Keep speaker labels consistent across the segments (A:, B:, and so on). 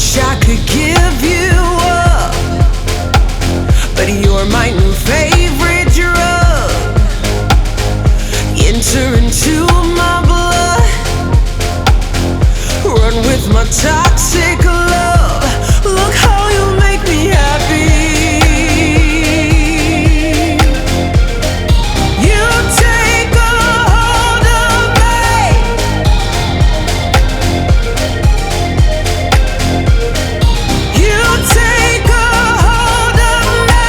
A: wish I could give you up, but you're my new favorite drug. Enter into my blood, run with my toxic love. Look how you make me happy. You take a hold of me. You take a hold of me.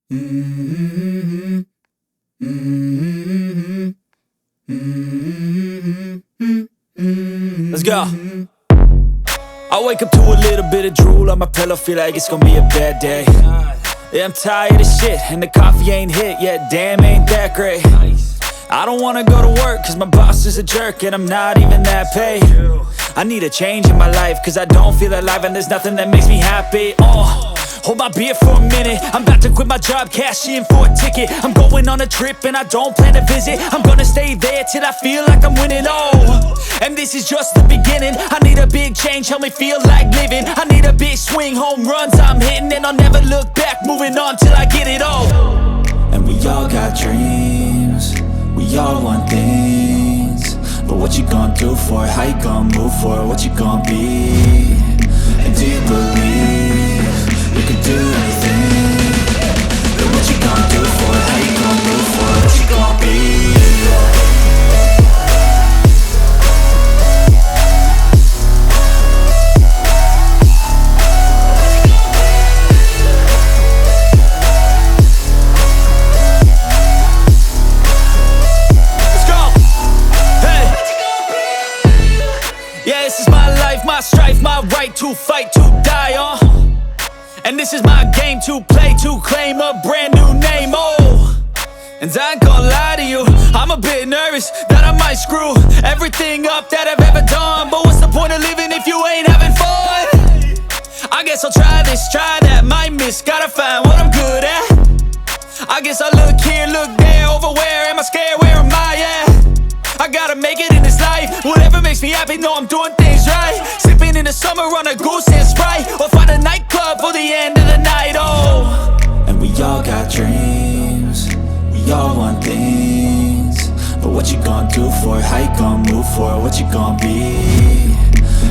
B: Let's go. I wake up to a little bit of drool on my pillow, feel like it's gonna be a bad day. Yeah, I'm tired of shit, and the coffee ain't hit yet, damn, ain't that great. I don't wanna go to work, cause my boss is a jerk, and I'm not even that paid. I need a change in my life, cause I don't feel alive, and there's nothing that makes me happy. Hold my beer for a minute, I'm about to quit my job, cash in for a ticket. I'm going on a trip and I don't plan to visit. I'm gonna stay there till I feel like I'm winning, and this is just the beginning. I need a big change, help me feel like living. I need a big swing, home runs I'm hitting, and I'll never look back, moving on till I get it all. And we all got dreams, we all want things, but what you gonna do for it? How you gonna move for it? What you gonna be? And do you believe you can do anything? But what you gonna do for it? How you gonna move for it? What you gonna be? My strife, my right to fight, to die on. And this is my game to play, to claim a brand new name, And I ain't gonna lie to you, I'm a bit nervous that I might screw everything up that I've ever done. But what's the point of living if you ain't having fun? I guess I'll try this, try that, might miss, gotta find what I'm good at. I guess I look here, look there, over where am I scared, where am I at? I gotta make it in this life, whatever makes me happy, know I'm doing things right. Sipping in the summer on a goose and Sprite, or find a nightclub for the end of the night, And we all got dreams, we all want things, but what you gonna do for it? How you gonna move for it? What you gonna be?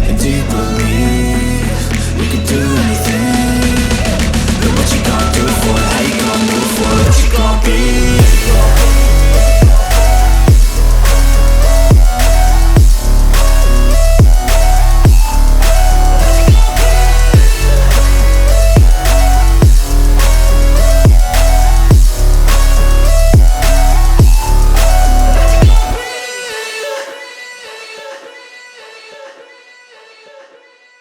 B: And do you believe you can do anything? But what you gonna do for it? How you gonna move for it? What you gonna be?